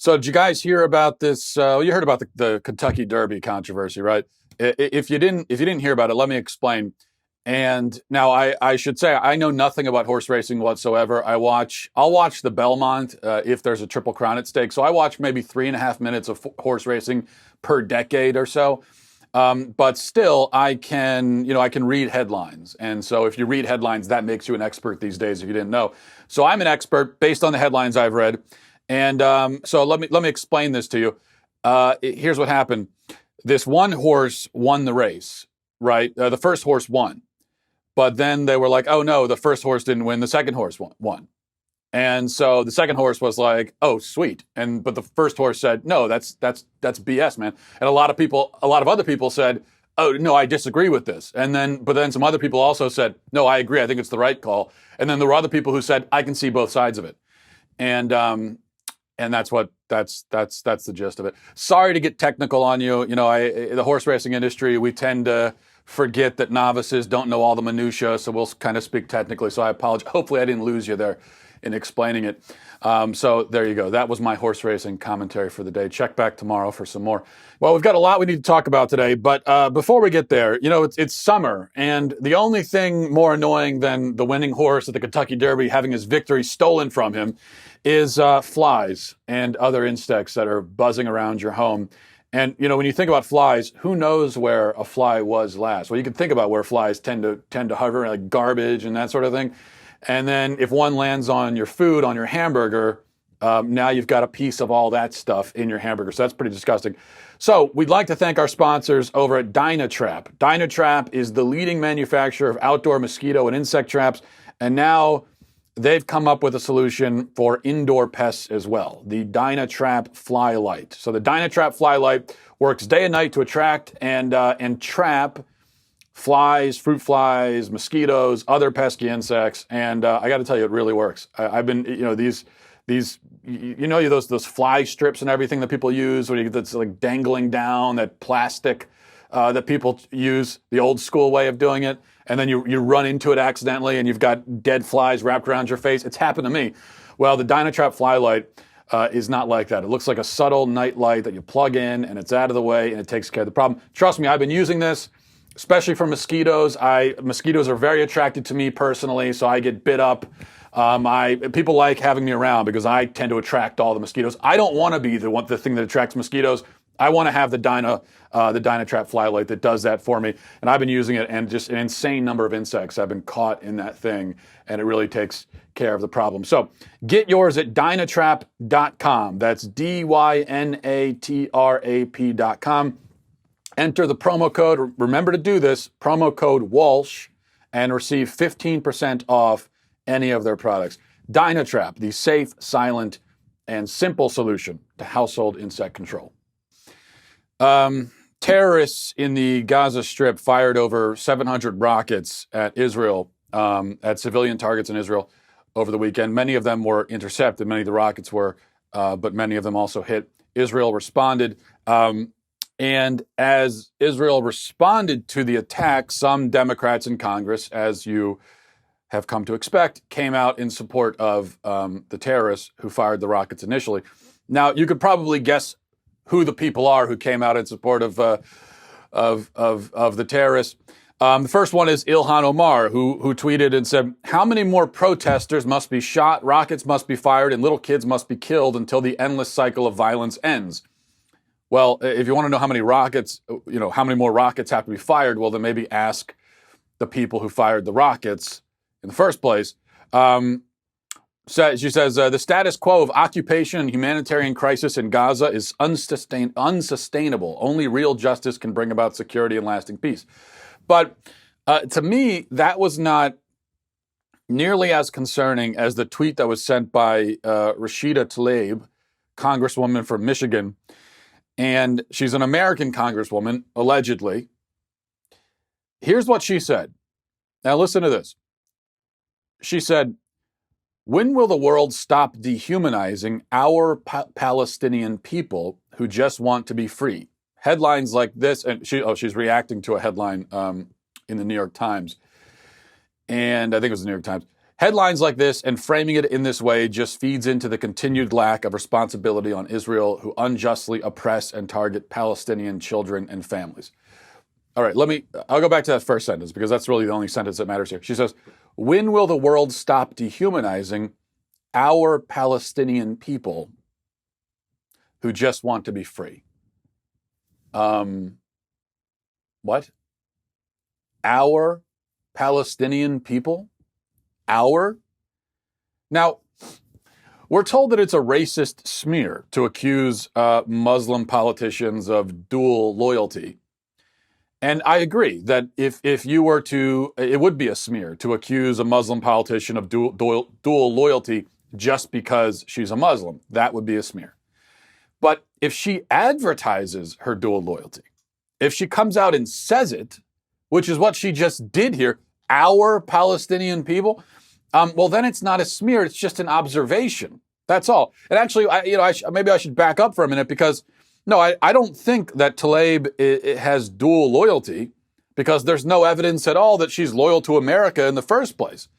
So did you guys hear about this? You heard about the Kentucky Derby controversy, right? If you didn't hear about it, let me explain. And now I should say I know nothing about horse racing whatsoever. I'll watch the Belmont if there's a Triple Crown at stake. So I watch maybe 3.5 minutes of horse racing per decade or so. But still, I can read headlines, and so if you read headlines, that makes you an expert these days. If you didn't know, so I'm an expert based on the headlines I've read. And so let me explain this to you. Here's what happened. This one horse won the race, right? The first horse won, but then they were like, "Oh no, the first horse didn't win. The second horse won." And so the second horse was like, "Oh, sweet." But the first horse said, "No, that's BS, man." And a lot of other people said, "Oh, no, I disagree with this." But then some other people also said, "No, I agree. I think it's the right call." And then there were other people who said, "I can see both sides of it." And that's the gist of it. Sorry to get technical on you. The horse racing industry, we tend to forget that novices don't know all the minutia, so we'll kind of speak technically. So I apologize. Hopefully I didn't lose you there in explaining it. So there you go. That was my horse racing commentary for the day. Check back tomorrow for some more. Well, we've got a lot we need to talk about today, but before we get there, it's summer, and the only thing more annoying than the winning horse at the Kentucky Derby having his victory stolen from him is flies and other insects that are buzzing around your home. And when you think about flies, who knows where a fly was last? Well, you can think about where flies tend to hover, like garbage and that sort of thing. And then if one lands on your food, on your hamburger, now you've got a piece of all that stuff in your hamburger. So that's pretty disgusting. So we'd like to thank our sponsors over at Dynatrap. Dynatrap is the leading manufacturer of outdoor mosquito and insect traps. And now they've come up with a solution for indoor pests as well, the Dynatrap Fly Light. So the Dynatrap Fly Light works day and night to attract and trap flies, fruit flies, mosquitoes, other pesky insects, and I got to tell you, it really works. I've been, those fly strips and everything that people use when you get that's like dangling down, that plastic that people use, the old school way of doing it, and then you run into it accidentally, and you've got dead flies wrapped around your face. It's happened to me. Well, the Dynatrap Fly Light is not like that. It looks like a subtle night light that you plug in, and it's out of the way, and it takes care of the problem. Trust me, I've been using this, especially for mosquitoes. Mosquitoes are very attracted to me personally, so I get bit up. People like having me around because I tend to attract all the mosquitoes. I don't want to be the thing that attracts mosquitoes. I want to have the Dynatrap Fly Light that does that for me. And I've been using it, and just an insane number of insects have been caught in that thing, and it really takes care of the problem. So get yours at Dynatrap.com. That's Dynatrap.com. Enter the promo code, remember to do this, promo code Walsh, and receive 15% off any of their products. Dynatrap, the safe, silent, and simple solution to household insect control. Terrorists in the Gaza Strip fired over 700 rockets at Israel, at civilian targets in Israel over the weekend. Many of them were intercepted, many of the rockets were, but many of them also hit. Israel responded. And as Israel responded to the attack, some Democrats in Congress, as you have come to expect, came out in support of the terrorists who fired the rockets initially. Now, you could probably guess who the people are who came out in support of the terrorists. The first one is Ilhan Omar, who tweeted and said, "How many more protesters must be shot, rockets must be fired, and little kids must be killed until the endless cycle of violence ends?" Well, if you want to know how many more rockets have to be fired, well, then maybe ask the people who fired the rockets in the first place. She says, the status quo of occupation and humanitarian crisis in Gaza is unsustainable. Only real justice can bring about security and lasting peace. But to me, that was not nearly as concerning as the tweet that was sent by Rashida Tlaib, Congresswoman from Michigan. And she's an American Congresswoman, allegedly. Here's what she said. Now listen to this. She said, "When will the world stop dehumanizing our Palestinian people who just want to be free?" Headlines like this, and she's reacting to a headline in the New York Times. And I think it was the New York Times. Headlines like this and framing it in this way just feeds into the continued lack of responsibility on Israel, who unjustly oppress and target Palestinian children and families. All right, I'll go back to that first sentence because that's really the only sentence that matters here. She says, when will the world stop dehumanizing our Palestinian people who just want to be free? What? Our Palestinian people? Our? Now, we're told that it's a racist smear to accuse Muslim politicians of dual loyalty. And I agree that if you were to, it would be a smear to accuse a Muslim politician of dual loyalty just because she's a Muslim. That would be a smear. But if she advertises her dual loyalty, if she comes out and says it, which is what she just did here, our Palestinian people, well, then it's not a smear. It's just an observation. That's all. And actually, maybe I should back up for a minute because, no, I don't think that Tlaib has dual loyalty because there's no evidence at all that she's loyal to America in the first place.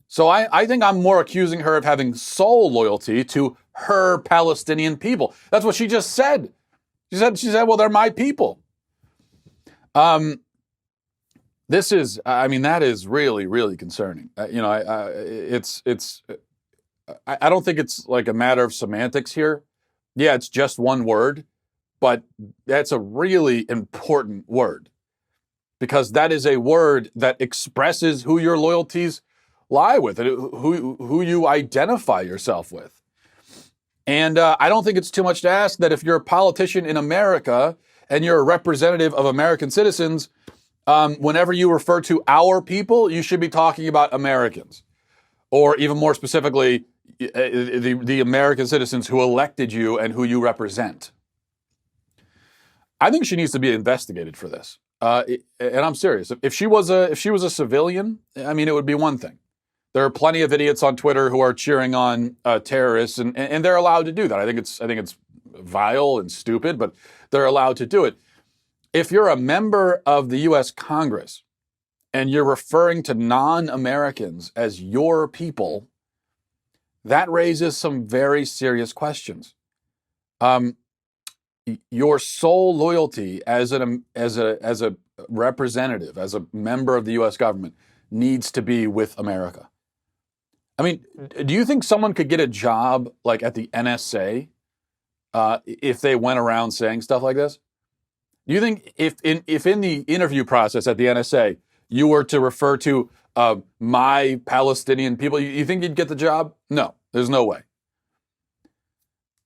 So I think I'm more accusing her of having sole loyalty to her Palestinian people. That's what she just said. She said, well, they're my people. That is really, really concerning. I don't think it's like a matter of semantics here. Yeah, it's just one word, but that's a really important word because that is a word that expresses who your loyalties lie with and who you identify yourself with. And I don't think it's too much to ask that if you're a politician in America and you're a representative of American citizens, whenever you refer to our people, you should be talking about Americans, or even more specifically, the American citizens who elected you and who you represent. I think she needs to be investigated for this, and I'm serious. If she was a civilian, I mean, it would be one thing. There are plenty of idiots on Twitter who are cheering on terrorists, and they're allowed to do that. I think it's vile and stupid, but they're allowed to do it. If you're a member of the U.S. Congress and you're referring to non-Americans as your people, that raises some very serious questions. Your sole loyalty as a representative, as a member of the U.S. government, needs to be with America. I mean, do you think someone could get a job like at the NSA if they went around saying stuff like this? Do you think if in the interview process at the NSA you were to refer to my Palestinian people, you think you'd get the job? No, there's no way.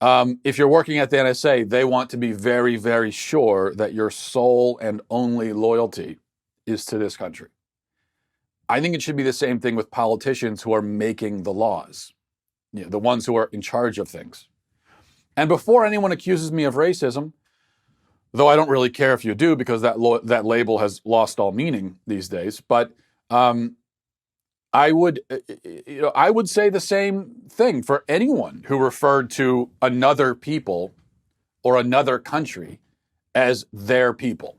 If you're working at the NSA, they want to be very, very sure that your sole and only loyalty is to this country. I think it should be the same thing with politicians who are making the laws, the ones who are in charge of things. And before anyone accuses me of racism, though I don't really care if you do because that label has lost all meaning these days, but I would say the same thing for anyone who referred to another people or another country as their people.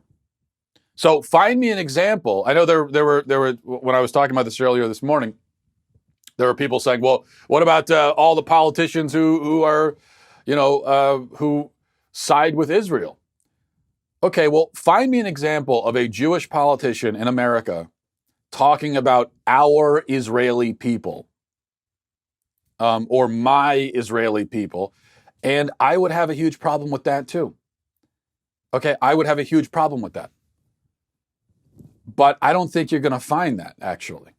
So find me an example. I know there were when I was talking about this earlier this morning, there were people saying, "Well, what about all the politicians who are, who side with Israel?" Okay, well, find me an example of a Jewish politician in America talking about our Israeli people, or my Israeli people, and I would have a huge problem with that too. Okay, I would have a huge problem with that. But I don't think you're going to find that, actually.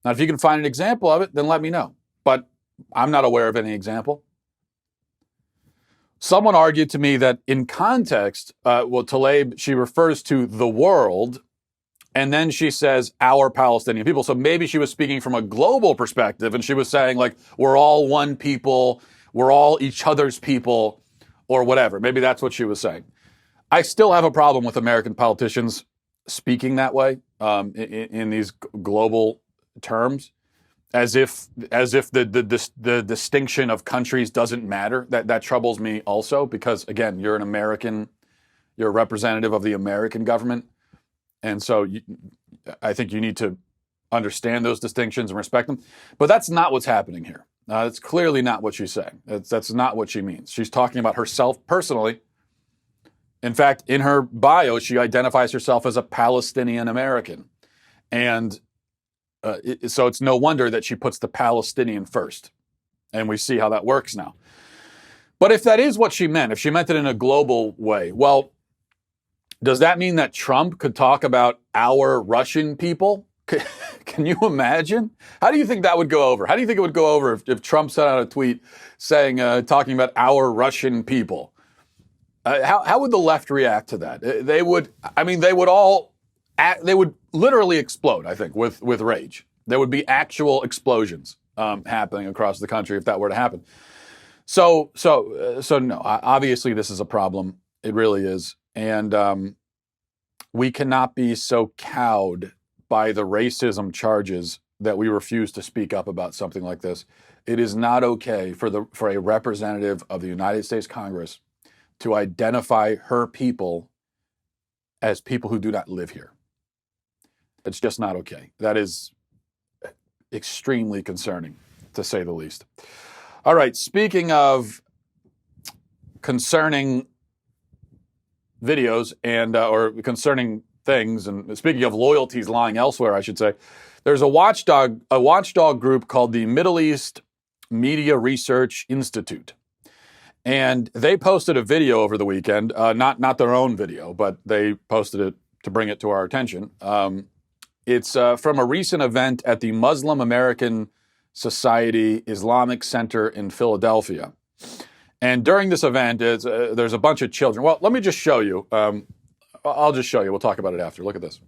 Now, if you can find an example of it, then let me know. But I'm not aware of any example. Someone argued to me that in context, Tlaib, she refers to the world, and then she says our Palestinian people. So maybe she was speaking from a global perspective, and she was saying, like, we're all one people, we're all each other's people, or whatever. Maybe that's what she was saying. I still have a problem with American politicians speaking that way in these global terms, as if the distinction of countries doesn't matter. That troubles me also because, again, you're an American, you're a representative of the American government, and so I think you need to understand those distinctions and respect them. But that's not what's happening here. That's clearly not what she's saying. That's not what she means. She's talking about herself personally. In fact, in her bio, she identifies herself as a Palestinian American. And so it's no wonder that she puts the Palestinian first. And we see how that works now. But if that is what she meant, if she meant it in a global way, well, does that mean that Trump could talk about our Russian people? Can you imagine? How do you think that would go over? How do you think it would go over if Trump sent out a tweet saying, talking about our Russian people? How would the left react to that? They would literally explode, I think, with rage. There would be actual explosions happening across the country if that were to happen. So no, obviously this is a problem. It really is. And we cannot be so cowed by the racism charges that we refuse to speak up about something like this. It is not okay for a representative of the United States Congress to identify her people as people who do not live here. It's just not okay. That is extremely concerning, to say the least. All right, speaking of concerning videos and or concerning things, and speaking of loyalties lying elsewhere, I should say, there's a watchdog group called the Middle East Media Research Institute. And they posted a video over the weekend, not their own video, but they posted it to bring it to our attention. It's from a recent event at the Muslim American Society Islamic Center in Philadelphia. And during this event, there's a bunch of children. Well, let me just show you. I'll just show you. We'll talk about it after. Look at this.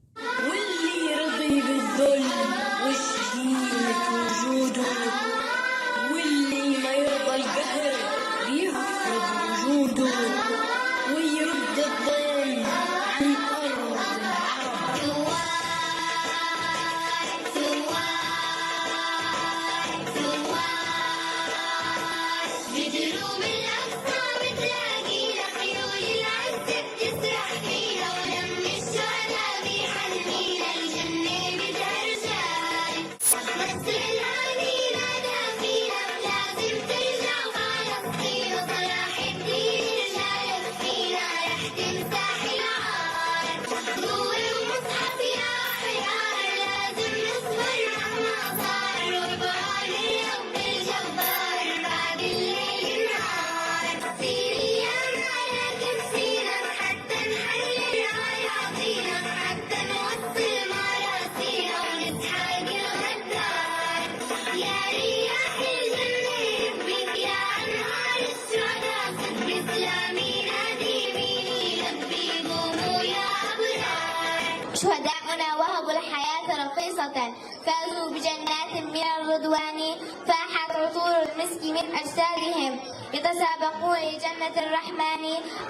شهداؤنا وهبوا الحياة رخيصة فازوا بجنات من الرضوان فاحت عطور المسك من أجسادهم يتسابقون لجنة الرحمن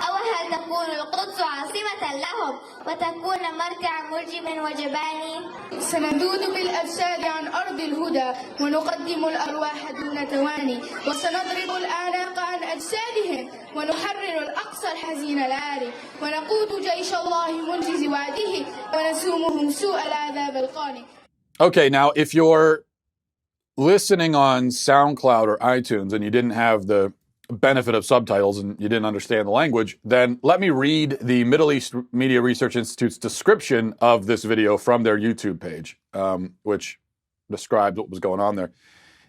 أو هل تكون القدس عاصمة لهم وتكون مركع مرجم وجبان سندود بالأجساد عن أرض الهدى ونقدم الأرواح دون تواني وسنضرب الآناق عن أجسادهم ونحرر الأقصى الحزين العاري ونقود جيش الله منجز وعده ونسومهم سوء العذاب القاني. Okay, now if you're listening on SoundCloud or iTunes and you didn't have the benefit of subtitles and you didn't understand the language, then let me read the Middle East Media Research Institute's description of this video from their YouTube page, which describes what was going on there.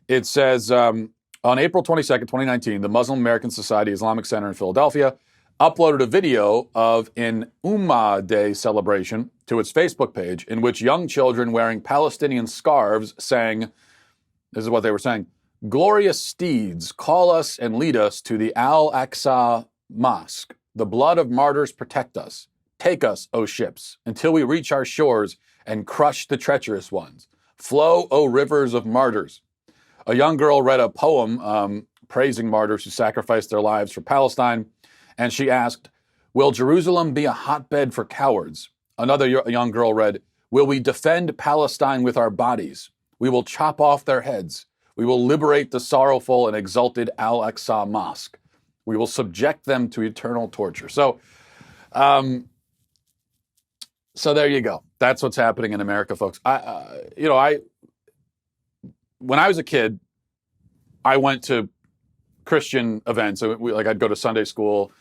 It says, on April 22nd, 2019, the Muslim American Society Islamic Center in Philadelphia uploaded a video of an Ummah Day celebration to its Facebook page in which young children wearing Palestinian scarves sang, this is what they were saying, "Glorious steeds, call us and lead us to the Al-Aqsa Mosque. The blood of martyrs protect us. Take us, O ships, until we reach our shores and crush the treacherous ones. Flow, O rivers of martyrs." A young girl read a poem praising martyrs who sacrificed their lives for Palestine, and she asked, "Will Jerusalem be a hotbed for cowards?" Another young girl read, "Will we defend Palestine with our bodies? We will chop off their heads. We will liberate the sorrowful and exalted Al-Aqsa Mosque. We will subject them to eternal torture." So there you go. That's what's happening in America, folks. When I was a kid, I went to Christian events. I'd go to Sunday school,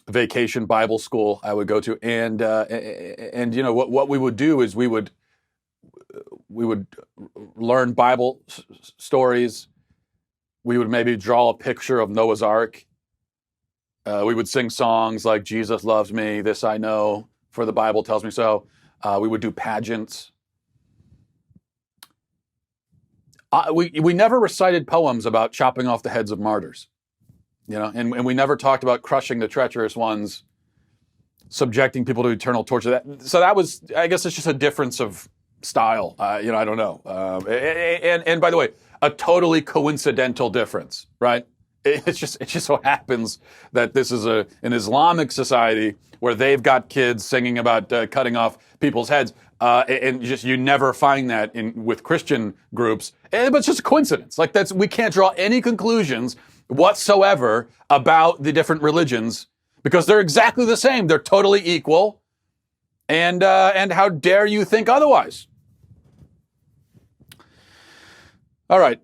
vacation Bible school. I would go to, and what we would do is we would learn Bible stories. We would maybe draw a picture of Noah's Ark. We would sing songs like "Jesus loves me," "This I know, for the Bible tells me so." We would do pageants. We never recited poems about chopping off the heads of martyrs, and we never talked about crushing the treacherous ones, subjecting people to eternal torture. So that was, I guess, it's just a difference of style. I don't know. And by the way, a totally coincidental difference, right? It just so happens that this is an Islamic society where they've got kids singing about cutting off people's heads. And just you never find that with Christian groups, but it's just a coincidence. Like we can't draw any conclusions whatsoever about the different religions because they're exactly the same. They're totally equal, and how dare you think otherwise? All right,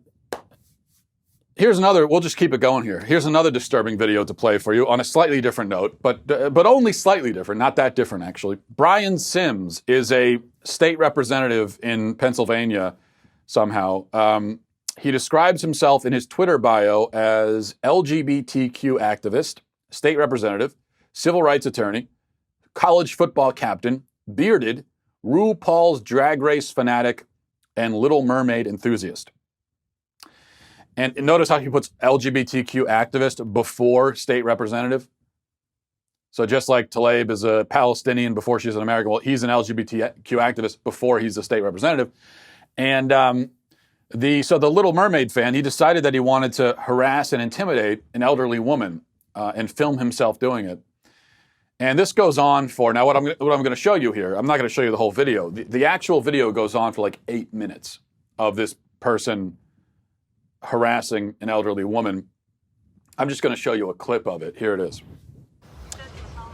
here's another. We'll just keep it going here. Here's another disturbing video to play for you on a slightly different note, but only slightly different, not that different actually. Brian Sims is a state representative in Pennsylvania somehow. He describes himself in his Twitter bio as LGBTQ activist, state representative, civil rights attorney, college football captain, bearded, RuPaul's Drag Race fanatic, and Little Mermaid enthusiast. And notice how he puts LGBTQ activist before state representative. So just like Tlaib is a Palestinian before she's an American, well, he's an LGBTQ activist before he's a state representative. And the Little Mermaid fan, he decided that he wanted to harass and intimidate an elderly woman and film himself doing it. And this goes on for, now what I'm going to show you here, I'm not going to show you the whole video. The actual video goes on for like 8 minutes of this person harassing an elderly woman. I'm just going to show you a clip of it. Here it is.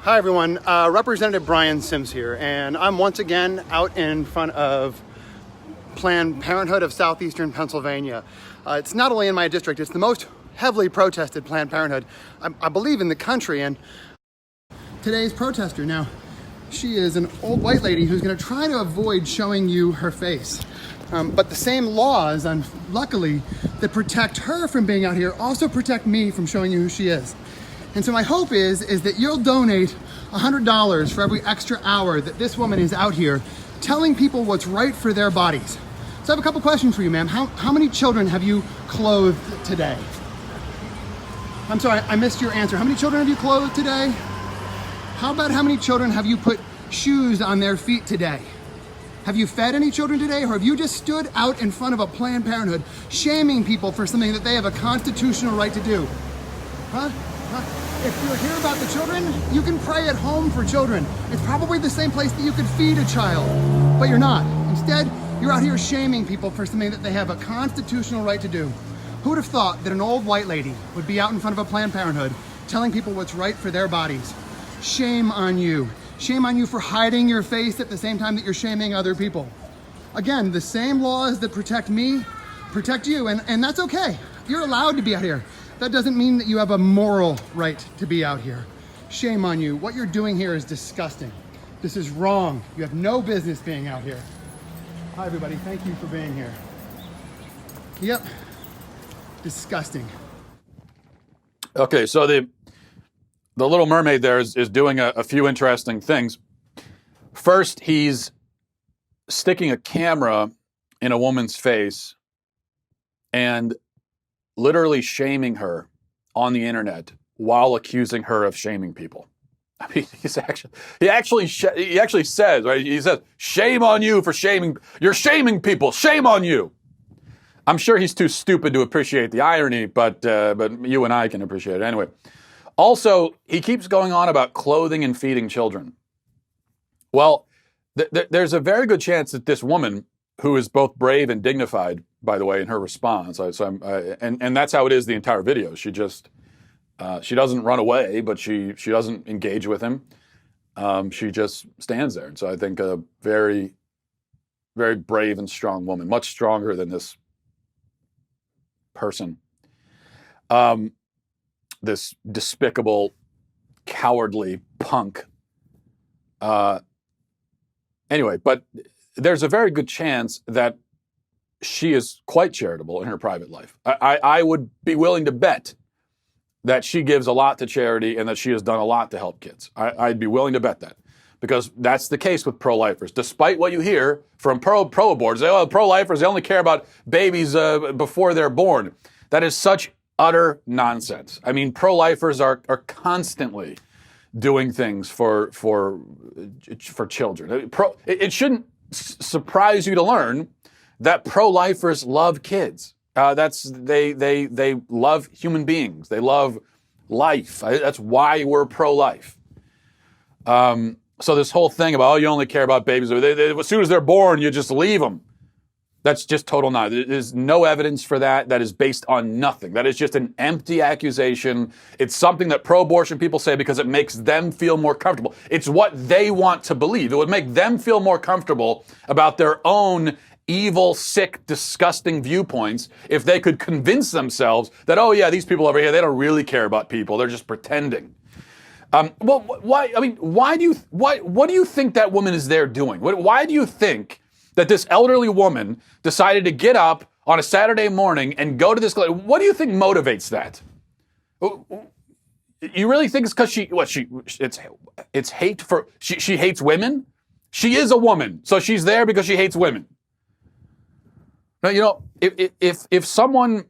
Hi everyone, Representative Brian Sims here, and I'm once again out in front of Planned Parenthood of Southeastern Pennsylvania. It's not only in my district, it's the most heavily protested Planned Parenthood, I believe, in the country. And today's protester, now, she is an old white lady who's going to try to avoid showing you her face. But the same laws, luckily, that protect her from being out here also protect me from showing you who she is. And so my hope is that you'll donate $100 for every extra hour that this woman is out here telling people what's right for their bodies. So I have a couple questions for you, ma'am. How many children have you clothed today? I'm sorry, I missed your answer. How many children have you clothed today? How about how many children have you put shoes on their feet today? Have you fed any children today, or have you just stood out in front of a Planned Parenthood shaming people for something that they have a constitutional right to do? Huh? If you're here about the children, you can pray at home for children. It's probably the same place that you could feed a child, but you're not. Instead, you're out here shaming people for something that they have a constitutional right to do. Who would have thought that an old white lady would be out in front of a Planned Parenthood telling people what's right for their bodies? Shame on you. Shame on you for hiding your face at the same time that you're shaming other people. Again, the same laws that protect me protect you, and that's okay. You're allowed to be out here. That doesn't mean that you have a moral right to be out here. Shame on you. What you're doing here is disgusting. This is wrong. You have no business being out here. Hi, everybody. Thank you for being here. Yep. Disgusting. Okay, so the Little Mermaid there is doing a few interesting things. First, he's sticking a camera in a woman's face and literally shaming her on the internet while accusing her of shaming people. I mean, he actually says, right? He says, "Shame on you for shaming. You're shaming people. Shame on you." I'm sure he's too stupid to appreciate the irony, but you and I can appreciate it anyway. Also, he keeps going on about clothing and feeding children. Well, there's a very good chance that this woman, who is both brave and dignified, by the way, in her response, and that's how it is the entire video. She just she doesn't run away, but she doesn't engage with him. She just stands there. And so I think a very, very brave and strong woman, much stronger than this person. This despicable, cowardly punk. Anyway, but there's a very good chance that she is quite charitable in her private life. I would be willing to bet that she gives a lot to charity and that she has done a lot to help kids. I'd be willing to bet that, because that's the case with pro-lifers. Despite what you hear from pro-aborters, pro-lifers, they only care about babies before they're born. That is such utter nonsense. I mean, pro-lifers are constantly doing things for children. It shouldn't surprise you to learn that pro-lifers love kids. They love human beings. They love life. That's why we're pro-life. So this whole thing about, you only care about babies, as soon as they're born, you just leave them. That's just total nonsense. There's no evidence for that. That is based on nothing. That is just an empty accusation. It's something that pro-abortion people say because it makes them feel more comfortable. It's what they want to believe. It would make them feel more comfortable about their own evil, sick, disgusting viewpoints if they could convince themselves that, oh yeah, these people over here, they don't really care about people. They're just pretending. Well, why? I mean, what do you think that woman is there doing? Why do you think that this elderly woman decided to get up on a Saturday morning and go to this? What do you think motivates that? You really think it's because it's hate for, she hates women? She is a woman, so she's there because she hates women. Now, you know, if someone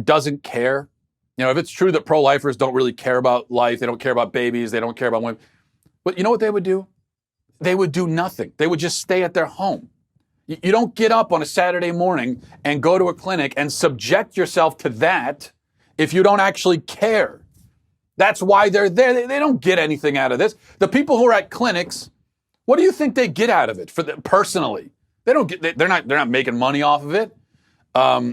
doesn't care, you know, if it's true that pro-lifers don't really care about life, they don't care about babies, they don't care about women, but you know what they would do? They would do nothing. They would just stay at their home. You don't get up on a Saturday morning and go to a clinic and subject yourself to that if you don't actually care. That's why they're there. They don't get anything out of this. The people who are at clinics, what do you think they get out of it personally? They don't get. They're not making money off of it.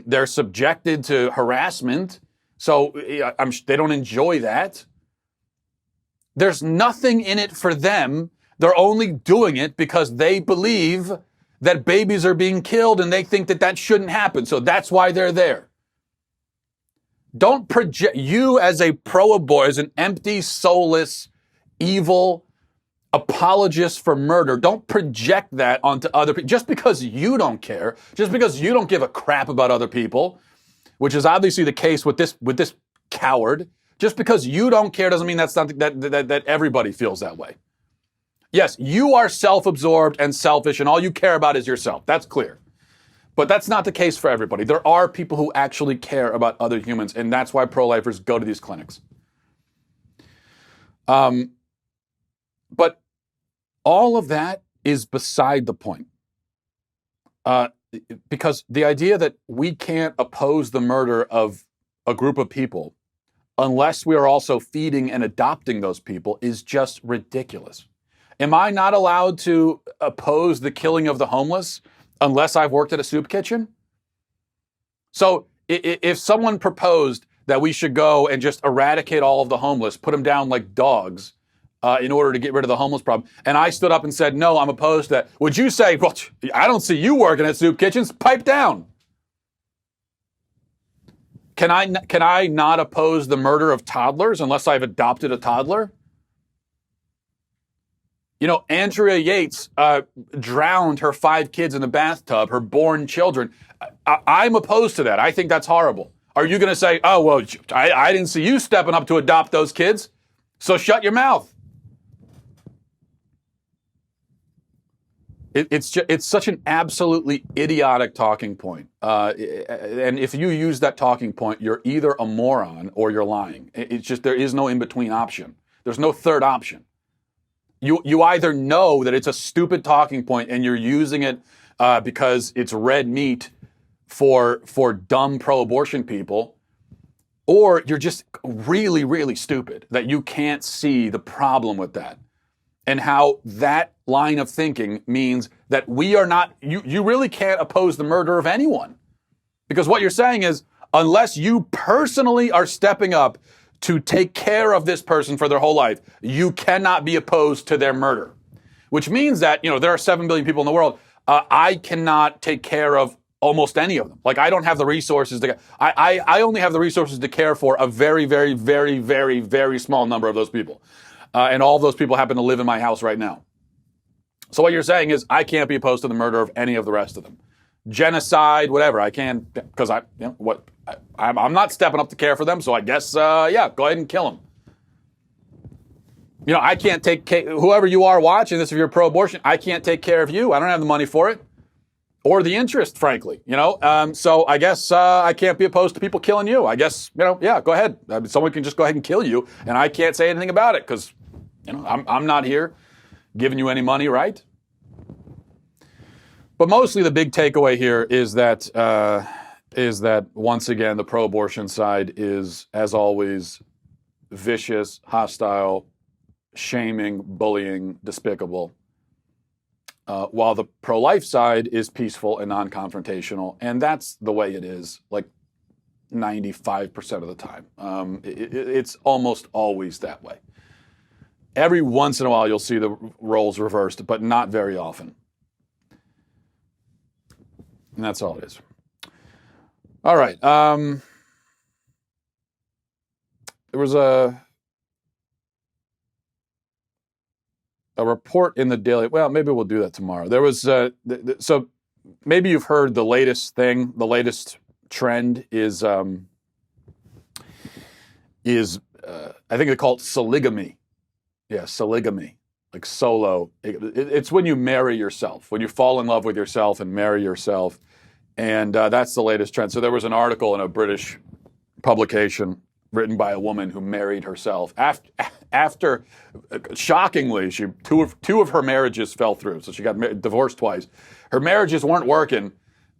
They're subjected to harassment, so they don't enjoy that. There's nothing in it for them. They're only doing it because they believe that babies are being killed and they think that that shouldn't happen. So that's why they're there. Don't project you as a pro-abortion, as an empty, soulless, evil apologist for murder. Don't project that onto other people. Just because you don't care, just because you don't give a crap about other people, which is obviously the case with this coward, just because you don't care doesn't mean that's something that everybody feels that way. Yes, you are self-absorbed and selfish, and all you care about is yourself. That's clear. But that's not the case for everybody. There are people who actually care about other humans, and that's why pro-lifers go to these clinics. But all of that is beside the point. Because the idea that we can't oppose the murder of a group of people unless we are also feeding and adopting those people is just ridiculous. Am I not allowed to oppose the killing of the homeless unless I've worked at a soup kitchen? So if someone proposed that we should go and just eradicate all of the homeless, put them down like dogs in order to get rid of the homeless problem, and I stood up and said, no, I'm opposed to that, would you say, well, I don't see you working at soup kitchens, pipe down? Can I not oppose the murder of toddlers unless I've adopted a toddler? You know, Andrea Yates drowned her 5 kids in the bathtub, her born children. I'm opposed to that. I think that's horrible. Are you going to say, oh, well, I didn't see you stepping up to adopt those kids, so shut your mouth? It's such an absolutely idiotic talking point. And if you use that talking point, you're either a moron or you're lying. It's just, there is no in-between option. There's no third option. You either know that it's a stupid talking point and you're using it because it's red meat for dumb pro-abortion people, or you're just really, really stupid that you can't see the problem with that and how that line of thinking means that we are not, you really can't oppose the murder of anyone. Because what you're saying is, unless you personally are stepping up to take care of this person for their whole life, you cannot be opposed to their murder. Which means that, there are 7 billion people in the world. I cannot take care of almost any of them. Like, I don't have the resources I only have the resources to care for a very, very, very, very, very small number of those people. And all of those people happen to live in my house right now. So what you're saying is I can't be opposed to the murder of any of the rest of them. Genocide, whatever. I can, because I'm not stepping up to care for them. So I guess, go ahead and kill them. I can't take whoever you are watching this, if you're pro-abortion, I can't take care of you. I don't have the money for it or the interest, frankly, So I guess I can't be opposed to people killing you. I guess, go ahead. Someone can just go ahead and kill you, and I can't say anything about it because, I'm not here giving you any money, right? But mostly the big takeaway here is that once again, the pro-abortion side is, as always, vicious, hostile, shaming, bullying, despicable. While the pro-life side is peaceful and non-confrontational. And that's the way it is, like 95% of the time. It's almost always that way. Every once in a while, you'll see the roles reversed, but not very often. And that's all it is. All right. There was a report in the Daily. Well, maybe we'll do that tomorrow. There was so maybe you've heard the latest thing. The latest trend is I think they call it soligamy. Yeah, soligamy, like solo. It's when you marry yourself, when you fall in love with yourself and marry yourself, and that's the latest trend. So there was an article in a British publication written by a woman who married herself after shockingly, two of her marriages fell through. So she got divorced twice. Her marriages weren't working,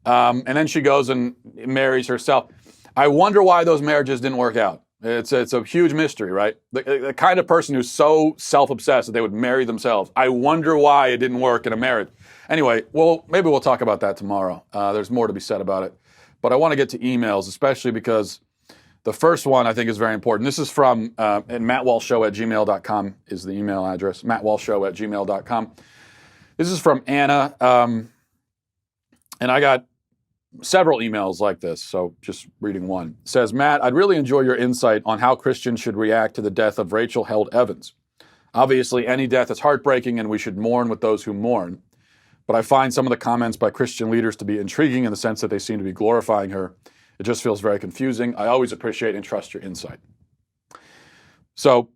and then she goes and marries herself. I wonder why those marriages didn't work out. It's a huge mystery, right? The kind of person who's so self-obsessed that they would marry themselves. I wonder why it didn't work in a marriage. Anyway, well, maybe we'll talk about that tomorrow. There's more to be said about it. But I want to get to emails, especially because the first one I think is very important. This is from mattwalshshow@gmail.com is the email address, mattwalshshow@gmail.com. This is from Anna, and I got several emails like this, so just reading one. It says, Matt, I'd really enjoy your insight on how Christians should react to the death of Rachel Held Evans. Obviously, any death is heartbreaking and we should mourn with those who mourn. But I find some of the comments by Christian leaders to be intriguing in the sense that they seem to be glorifying her. It just feels very confusing. I always appreciate and trust your insight. So,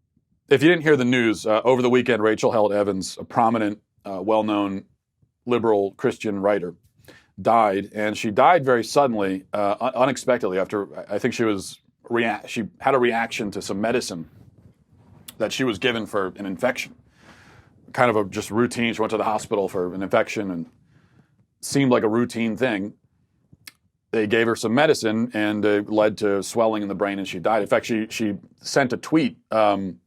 if you didn't hear the news, over the weekend, Rachel Held Evans, a prominent, well-known liberal Christian writer, died, and she died very suddenly, unexpectedly. After I think she had a reaction to some medicine that she was given for an infection, kind of just routine. She went to the hospital for an infection, and seemed like a routine thing. They gave her some medicine, and it led to swelling in the brain, and she died. In fact, she sent a tweet when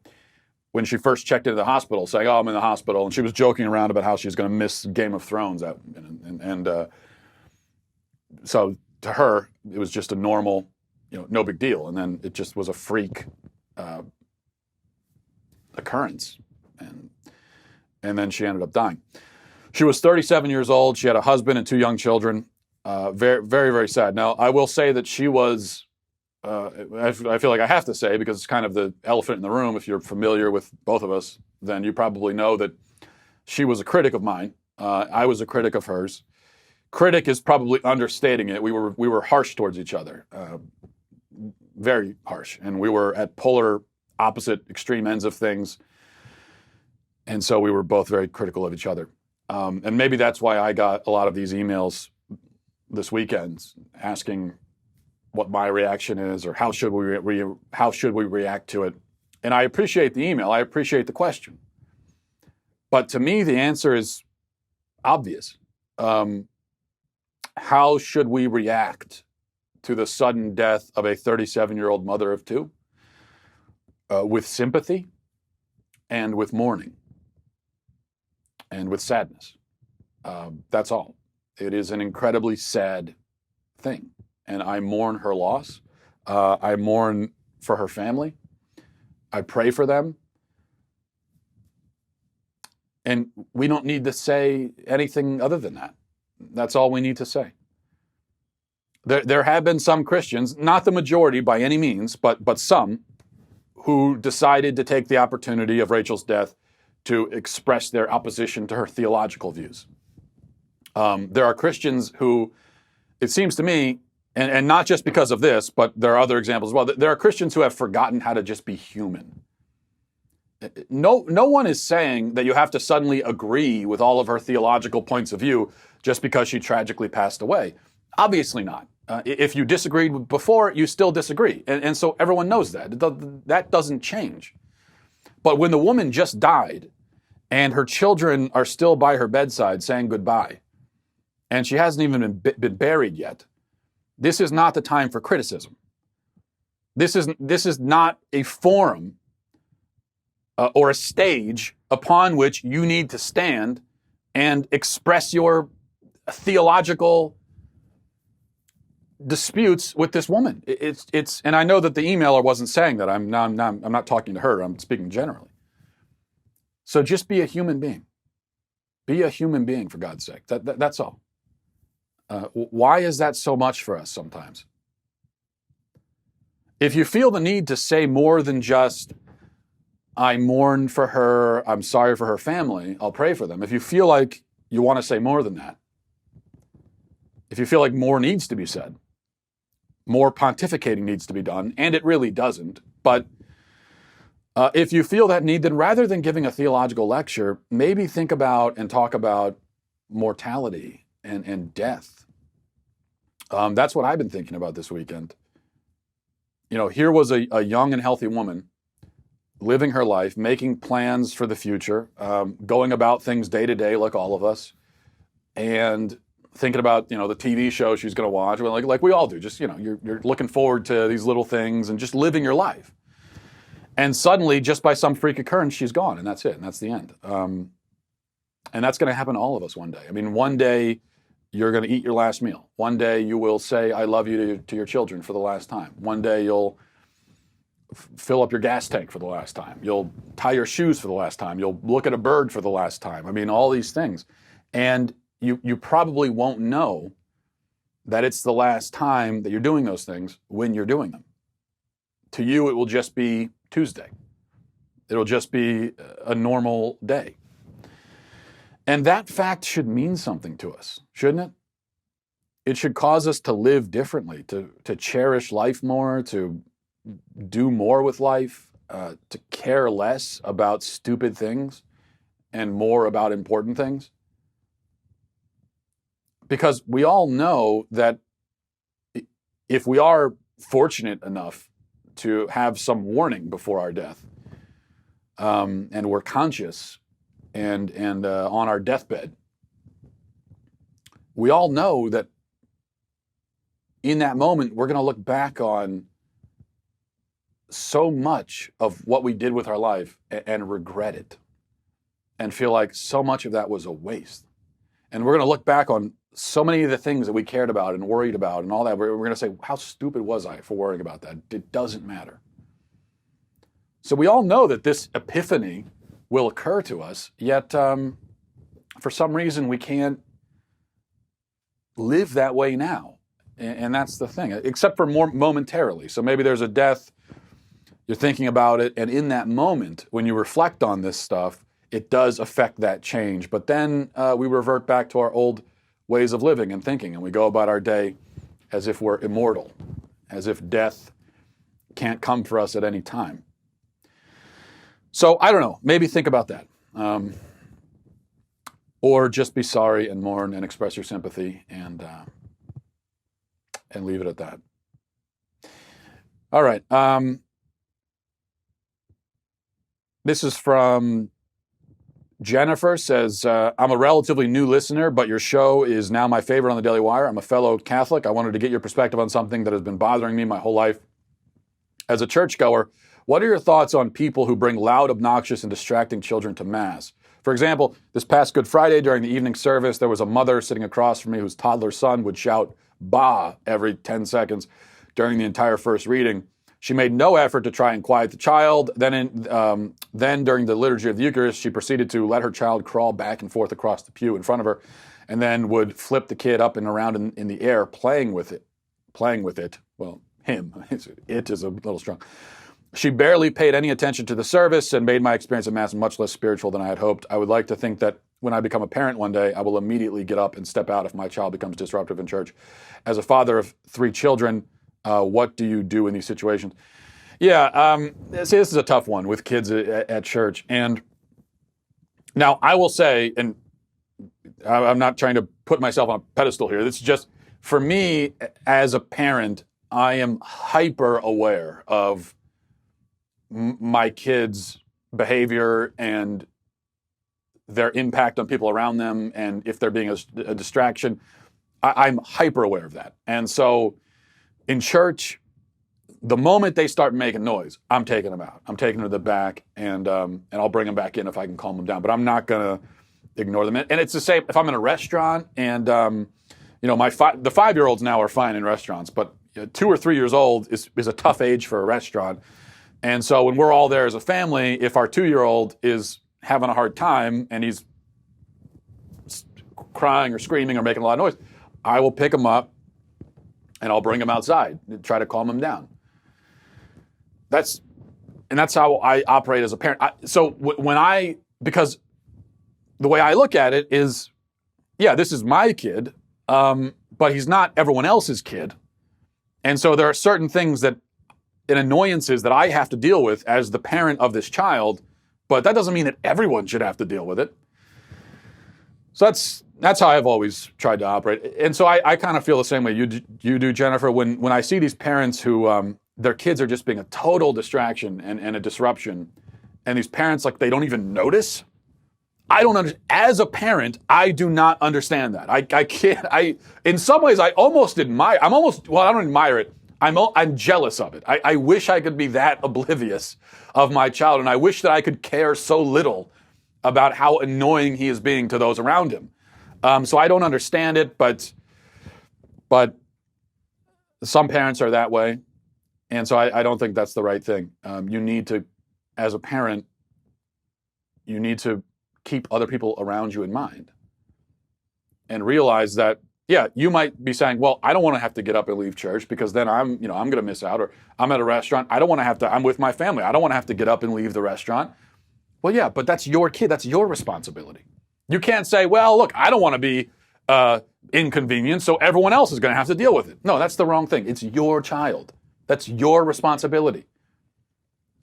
she first checked into the hospital, saying, "Oh, I'm in the hospital," and she was joking around about how she was going to miss Game of Thrones, so to her, it was just a normal, no big deal. And then it just was a freak occurrence. And then she ended up dying. She was 37 years old. She had a husband and 2 young children. Very, very, very sad. Now, I will say that she was, I feel like I have to say, because it's kind of the elephant in the room. If you're familiar with both of us, then you probably know that she was a critic of mine. I was a critic of hers. Critic is probably understating it. We were harsh towards each other, very harsh, and we were at polar opposite extreme ends of things, and so we were both very critical of each other. And maybe that's why I got a lot of these emails this weekend asking what my reaction is, or how should we react to it. And I appreciate the email. I appreciate the question, but to me the answer is obvious. How should we react to the sudden death of a 37-year-old mother of 2? With sympathy and with mourning and with sadness. That's all. It is an incredibly sad thing, and I mourn her loss. I mourn for her family. I pray for them. And we don't need to say anything other than that. That's all we need to say. There have been some Christians, not the majority by any means, but some, who decided to take the opportunity of Rachel's death to express their opposition to her theological views. There are Christians who, it seems to me, and not just because of this, but there are other examples as well, there are Christians who have forgotten how to just be human. No one is saying that you have to suddenly agree with all of her theological points of view just because she tragically passed away. Obviously not. If you disagreed before, you still disagree. And so everyone knows that. That doesn't change. But when the woman just died and her children are still by her bedside saying goodbye, and she hasn't even been buried yet, this is not the time for criticism. This is not a forum or a stage upon which you need to stand and express your theological disputes with this woman. It's and I know that the emailer wasn't saying that. I'm not talking to her. I'm speaking generally. So just be a human being. Be a human being, for God's sake. That's all. Why is that so much for us sometimes? If you feel the need to say more than just, I mourn for her, I'm sorry for her family, I'll pray for them. If you feel like you want to say more than that, if you feel like more needs to be said, more pontificating needs to be done, and it really doesn't, but if you feel that need, then rather than giving a theological lecture, maybe think about and talk about mortality and death. That's what I've been thinking about this weekend. You know, here was a young and healthy woman living her life, making plans for the future, going about things day to day like all of us, and thinking about, the TV show she's going to watch, like we all do. Just, you're looking forward to these little things and just living your life. And suddenly, just by some freak occurrence, she's gone, and that's it, and that's the end. And that's going to happen to all of us one day. I mean, one day you're going to eat your last meal. One day you will say, I love you to your children for the last time. One day you'll fill up your gas tank for the last time. You'll tie your shoes for the last time. You'll look at a bird for the last time. I mean, all these things. And you probably won't know that it's the last time that you're doing those things when you're doing them. To you, it will just be Tuesday. It'll just be a normal day. And that fact should mean something to us, shouldn't it? It should cause us to live differently, to cherish life more, to do more with life, to care less about stupid things and more about important things. Because we all know that if we are fortunate enough to have some warning before our death, and we're conscious and on our deathbed, we all know that in that moment, we're going to look back on so much of what we did with our life and regret it and feel like so much of that was a waste. And we're going to look back on so many of the things that we cared about and worried about and all that. We're going to say, how stupid was I for worrying about that? It doesn't matter. So we all know that this epiphany will occur to us, yet for some reason we can't live that way now. And that's the thing, except for more momentarily. So maybe there's a death, you're thinking about it, and in that moment, when you reflect on this stuff, it does affect that change. But then we revert back to our old ways of living and thinking, and we go about our day as if we're immortal, as if death can't come for us at any time. So I don't know, maybe think about that. Or just be sorry and mourn and express your sympathy and leave it at that. All right. This is from Jennifer, says, I'm a relatively new listener, but your show is now my favorite on the Daily Wire. I'm a fellow Catholic. I wanted to get your perspective on something that has been bothering me my whole life. As a churchgoer, what are your thoughts on people who bring loud, obnoxious, and distracting children to Mass? For example, this past Good Friday during the evening service, there was a mother sitting across from me whose toddler son would shout "bah" every 10 seconds during the entire first reading. She made no effort to try and quiet the child. Then during the liturgy of the Eucharist, she proceeded to let her child crawl back and forth across the pew in front of her, and then would flip the kid up and around in the air, playing with it. Well, him. It is a little strong. She barely paid any attention to the service and made my experience of Mass much less spiritual than I had hoped. I would like to think that when I become a parent one day, I will immediately get up and step out if my child becomes disruptive in church. As a father of 3 children, what do you do in these situations? Yeah, see, this is a tough one with kids at church. And now I will say, and I'm not trying to put myself on a pedestal here. This is just, for me, as a parent, I am hyper aware of my kids' behavior and their impact on people around them, and if they're being a distraction. I'm hyper aware of that. And so in church, the moment they start making noise, I'm taking them out. I'm taking them to the back, and I'll bring them back in if I can calm them down. But I'm not going to ignore them. And it's the same if I'm in a restaurant, and the 5-year-olds now are fine in restaurants, but 2 or 3 years old is a tough age for a restaurant. And so when we're all there as a family, if our 2-year-old is having a hard time and he's crying or screaming or making a lot of noise, I will pick him up and I'll bring him outside and try to calm him down. That's how I operate as a parent. Because the way I look at it is, yeah, this is my kid, but he's not everyone else's kid. And so there are certain things and annoyances that I have to deal with as the parent of this child, but that doesn't mean that everyone should have to deal with it. So that's how I've always tried to operate. And so I kind of feel the same way you do, Jennifer, when I see these parents who their kids are just being a total distraction and a disruption, and these parents, like, they don't even notice. I don't understand. As a parent, I do not understand that. I can't. In some ways, I almost admire. I don't admire it. I'm jealous of it. I wish I could be that oblivious of my child, and I wish that I could care so little about how annoying he is being to those around him. So I don't understand it, but some parents are that way, and so I don't think that's the right thing. You need to, as a parent, you need to keep other people around you in mind and realize that, yeah, you might be saying, well, I don't want to have to get up and leave church because then I'm going to miss out, or I'm at a restaurant. I don't want to have to, I'm with my family. I don't want to have to get up and leave the restaurant. Well, yeah, but that's your kid. That's your responsibility. You can't say, well, look, I don't want to be inconvenienced, so everyone else is going to have to deal with it. No, that's the wrong thing. It's your child. That's your responsibility.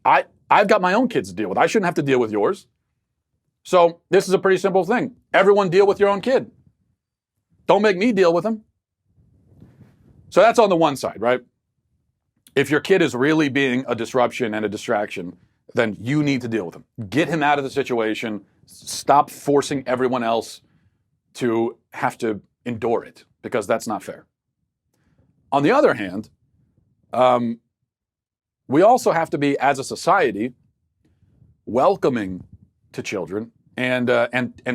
I've got my own kids to deal with. I shouldn't have to deal with yours. So this is a pretty simple thing. Everyone deal with your own kid. Don't make me deal with them. So that's on the one side, right? If your kid is really being a disruption and a distraction, then you need to deal with him. Get him out of the situation. Stop forcing everyone else to have to endure it, because that's not fair. On the other hand, we also have to be, as a society, welcoming to children and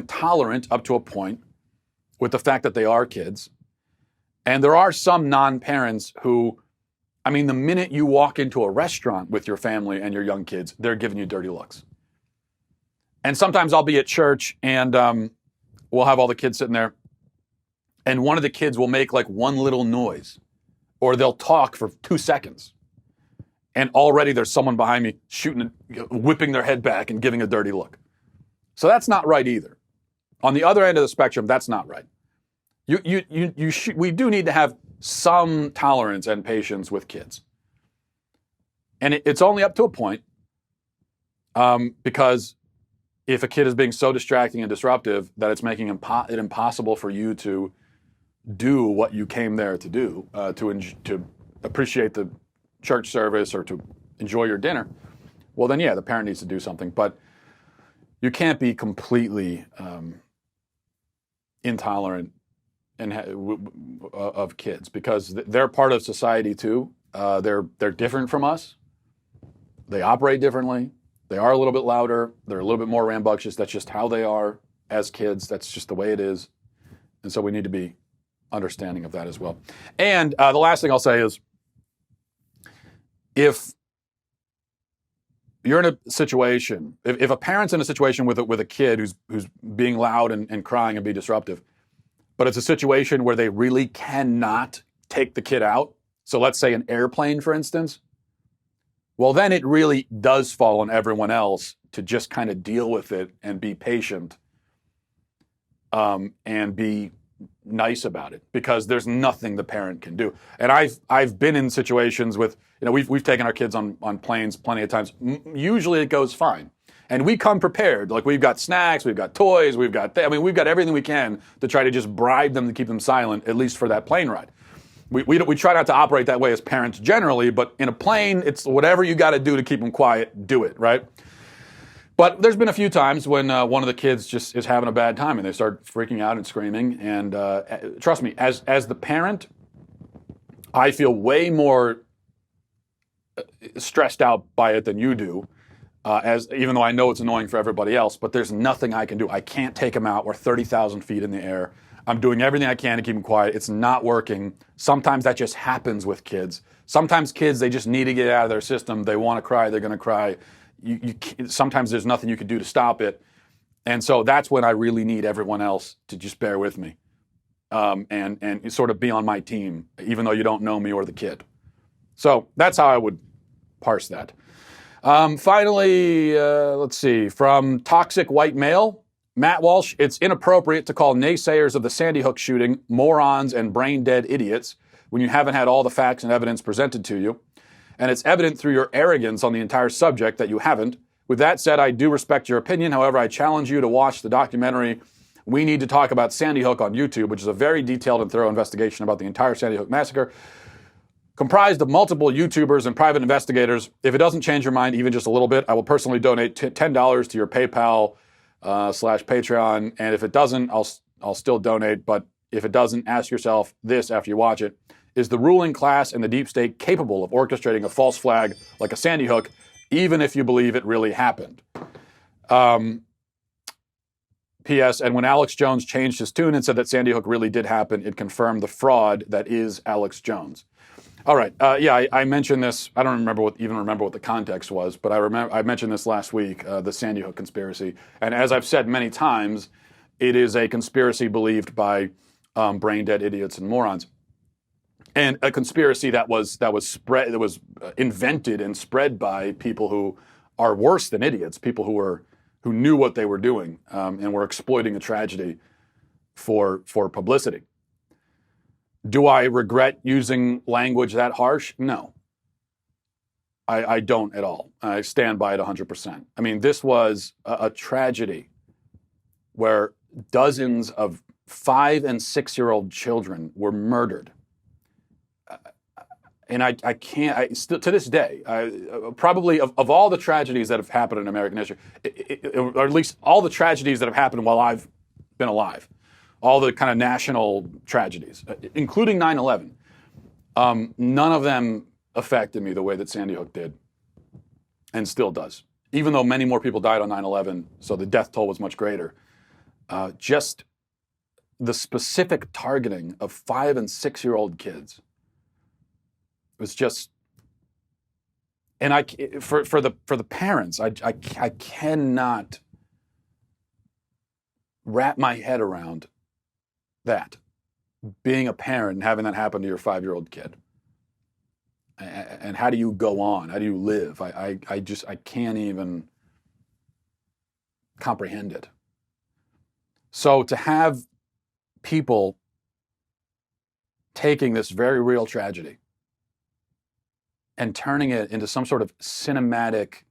tolerant up to a point with the fact that they are kids. And there are some non-parents who, the minute you walk into a restaurant with your family and your young kids, they're giving you dirty looks. And sometimes I'll be at church and we'll have all the kids sitting there, and one of the kids will make like one little noise, or they'll talk for 2 seconds. And already there's someone behind me whipping their head back and giving a dirty look. So that's not right either. On the other end of the spectrum, that's not right. We do need to have some tolerance and patience with kids. And it's only up to a point, because if a kid is being so distracting and disruptive that it's making it impossible for you to do what you came there to do, to appreciate the church service or to enjoy your dinner, well then, yeah, the parent needs to do something. But you can't be completely intolerant of kids, because they're part of society too. They're different from us. They operate differently. They are a little bit louder. They're a little bit more rambunctious. That's just how they are as kids. That's just the way it is. And so we need to be understanding of that as well. And the last thing I'll say is, if you're in a situation, if a parent's in a situation with a kid who's being loud and crying and be disruptive, but it's a situation where they really cannot take the kid out, so let's say an airplane, for instance, well, then it really does fall on everyone else to just kind of deal with it and be patient, and be nice about it, because there's nothing the parent can do. And I've been in situations with, we've taken our kids on planes plenty of times. Usually it goes fine. And we come prepared. Like, we've got snacks, we've got toys, we've got everything we can to try to just bribe them to keep them silent, at least for that plane ride. We try not to operate that way as parents generally, but in a plane, it's whatever you got to do to keep them quiet, do it, right? But there's been a few times when one of the kids just is having a bad time and they start freaking out and screaming. And trust me, as the parent, I feel way more stressed out by it than you do. Even though I know it's annoying for everybody else, but there's nothing I can do. I can't take them out. We're 30,000 feet in the air. I'm doing everything I can to keep them quiet. It's not working. Sometimes that just happens with kids. Sometimes kids, they just need to get out of their system. They want to cry. They're going to cry. Sometimes there's nothing you can do to stop it. And so that's when I really need everyone else to just bear with me, and sort of be on my team, even though you don't know me or the kid. So that's how I would parse that. Finally, let's see, from Toxic White Male, Matt Walsh: it's inappropriate to call naysayers of the Sandy Hook shooting morons and brain-dead idiots when you haven't had all the facts and evidence presented to you. And it's evident through your arrogance on the entire subject that you haven't. With that said, I do respect your opinion. However, I challenge you to watch the documentary We Need to Talk About Sandy Hook on YouTube, which is a very detailed and thorough investigation about the entire Sandy Hook massacre, comprised of multiple YouTubers and private investigators. If it doesn't change your mind even just a little bit, I will personally donate $10 to your PayPal /Patreon. And if it doesn't, I'll still donate. But if it doesn't, ask yourself this after you watch it: is the ruling class and the deep state capable of orchestrating a false flag like a Sandy Hook, even if you believe it really happened? P.S. And when Alex Jones changed his tune and said that Sandy Hook really did happen, it confirmed the fraud that is Alex Jones. All right. I mentioned this. I don't remember what the context was, but I mentioned this last week, the Sandy Hook conspiracy. And as I've said many times, it is a conspiracy believed by brain-dead idiots and morons. And a conspiracy that was invented and spread by people who are worse than idiots, people who knew what they were doing, and were exploiting a tragedy for publicity. Do I regret using language that harsh? No. I don't at all. I stand by it 100%. I mean, this was a tragedy where dozens of 5- and 6-year-old children were murdered. And I can't, still to this day, probably of all the tragedies that have happened in American history, or at least all the tragedies that have happened while I've been alive, all the kind of national tragedies, including 9/11, none of them affected me the way that Sandy Hook did, and still does. Even though many more people died on 9/11, so the death toll was much greater. Just the specific targeting of 5- and 6-year-old kids was just, and for the parents, I cannot wrap my head around that, being a parent and having that happen to your 5-year-old kid. And how do you go on? How do you live? I can't even comprehend it. So to have people taking this very real tragedy and turning it into some sort of cinematic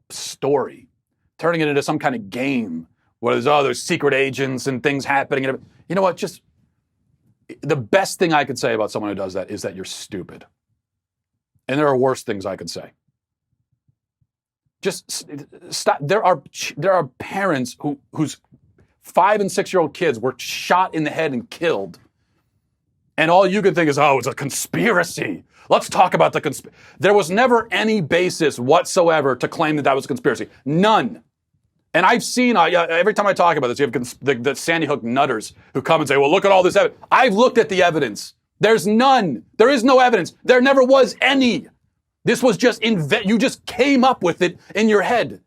story, turning it into some kind of game where there's secret agents and things happening. You know what? Just the best thing I could say about someone who does that is that you're stupid. And there are worse things I could say. Just stop. There are parents whose 5- and 6-year-old kids were shot in the head and killed. And all you can think is, oh, it's a conspiracy. Let's talk about the conspiracy. There was never any basis whatsoever to claim that was a conspiracy. None. And I've seen, every time I talk about this, you have the Sandy Hook nutters who come and say, well, look at all this evidence. I've looked at the evidence. There's none. There is no evidence. There never was any. This was just you just came up with it in your head.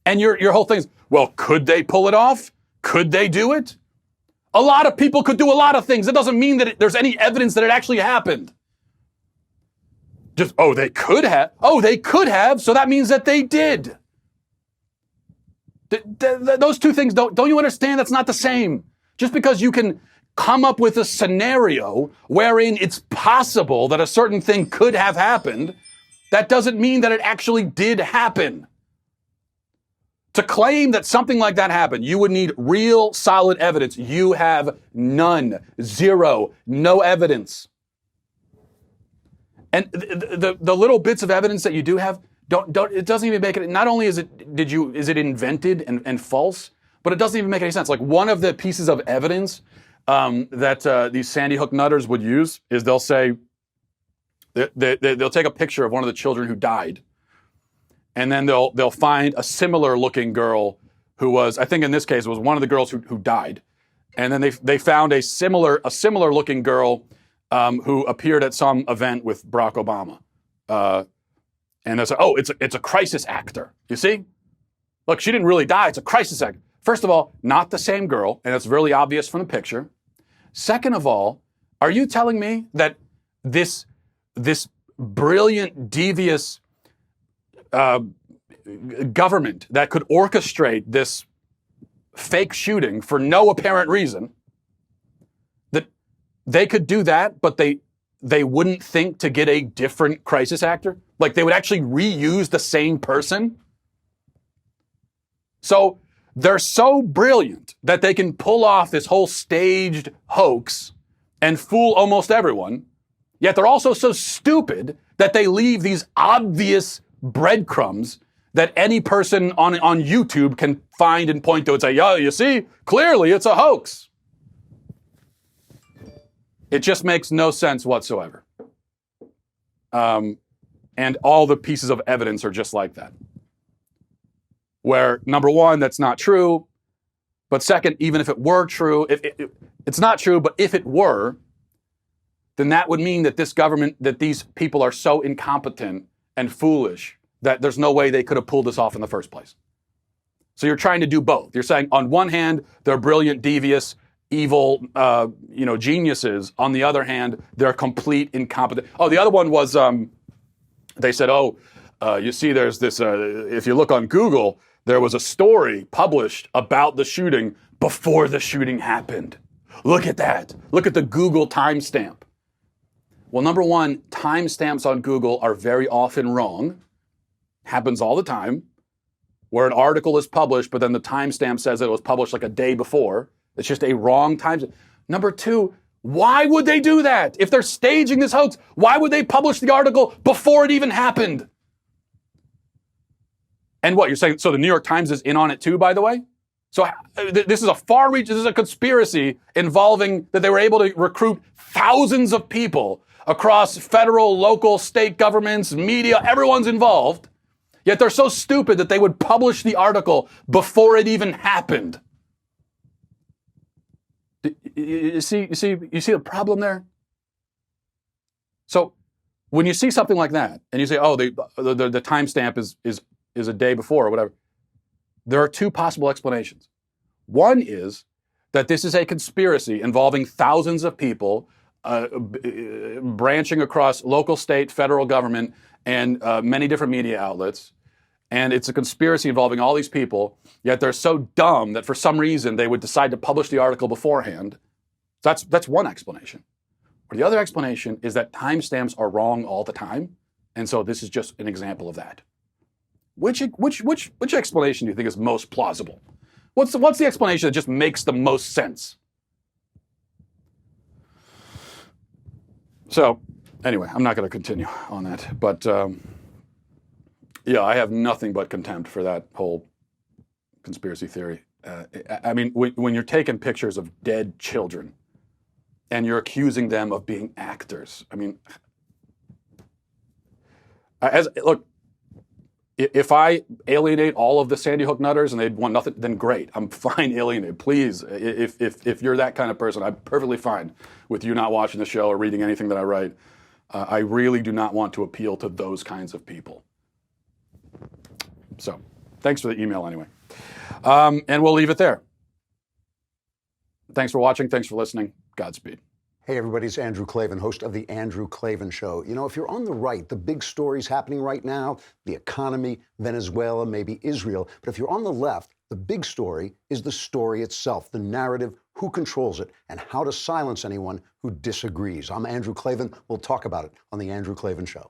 And your whole thing is, well, could they pull it off? Could they do it? A lot of people could do a lot of things. It doesn't mean that there's any evidence that it actually happened. Just, they could have. They could have, so that means that they did. Those two things, don't you understand? That's not the same. Just because you can come up with a scenario wherein it's possible that a certain thing could have happened, that doesn't mean that it actually did happen. To claim that something like that happened, you would need real solid evidence. You have none, zero, no evidence. And the little bits of evidence that you do have, it doesn't even make it. Not only is it invented and false, but it doesn't even make any sense. Like one of the pieces of evidence that these Sandy Hook nutters would use is they'll say they'll take a picture of one of the children who died. And then they'll find a similar looking girl who was, I think in this case, was one of the girls who died. And then they found a similar looking girl who appeared at some event with Barack Obama. And they say, it's a crisis actor. You see? Look, she didn't really die. It's a crisis actor. First of all, not the same girl, and it's really obvious from the picture. Second of all, are you telling me that this brilliant, devious government that could orchestrate this fake shooting for no apparent reason, that they could do that, but they wouldn't think to get a different crisis actor? Like they would actually reuse the same person? So they're so brilliant that they can pull off this whole staged hoax and fool almost everyone, yet they're also so stupid that they leave these obvious breadcrumbs that any person on YouTube can find and point to and say, yeah, you see, clearly it's a hoax. It just makes no sense whatsoever. And all the pieces of evidence are just like that. Where, number one, that's not true. But second, even if it were true, it's not true, but if it were, then that would mean that this government, that these people are so incompetent and foolish that there's no way they could have pulled this off in the first place. So you're trying to do both. You're saying, on one hand, they're brilliant, devious, evil, geniuses. On the other hand, they're complete incompetent. The other one was, they said, you see, there's this, if you look on Google, there was a story published about the shooting before the shooting happened. Look at that. Look at the Google timestamp. Well, number one, timestamps on Google are very often wrong. Happens all the time, where an article is published, but then the timestamp says that it was published like a day before. It's just a wrong time. Number two, why would they do that? If they're staging this hoax, why would they publish the article before it even happened? And what, you're saying, so the New York Times is in on it too, by the way? So this is a far-reach, this is a conspiracy involving that they were able to recruit thousands of people across federal, local, state governments, media, everyone's involved. Yet they're so stupid that they would publish the article before it even happened. You see the problem there? So when you see something like that, and you say, the timestamp is a day before or whatever, there are two possible explanations. One is that this is a conspiracy involving thousands of people branching across local, state, federal government, and many different media outlets. And it's a conspiracy involving all these people, yet they're so dumb that for some reason they would decide to publish the article beforehand. That's one explanation. Or the other explanation is that timestamps are wrong all the time, and so this is just an example of that. Which explanation do you think is most plausible? What's the explanation that just makes the most sense? So, anyway, I'm not going to continue on that, but I have nothing but contempt for that whole conspiracy theory. I mean, when you're taking pictures of dead children and you're accusing them of being actors, I mean, look, If I alienate all of the Sandy Hook nutters and they'd want nothing, then great. I'm fine alienated. Please, if you're that kind of person, I'm perfectly fine with you not watching the show or reading anything that I write. I really do not want to appeal to those kinds of people. So, thanks for the email anyway. And we'll leave it there. Thanks for watching. Thanks for listening. Godspeed. Hey, everybody, it's Andrew Klavan, host of The Andrew Klavan Show. You know, if you're on the right, the big stories happening right now, the economy, Venezuela, maybe Israel. But if you're on the left, the big story is the story itself, the narrative, who controls it, and how to silence anyone who disagrees. I'm Andrew Klavan. We'll talk about it on The Andrew Klavan Show.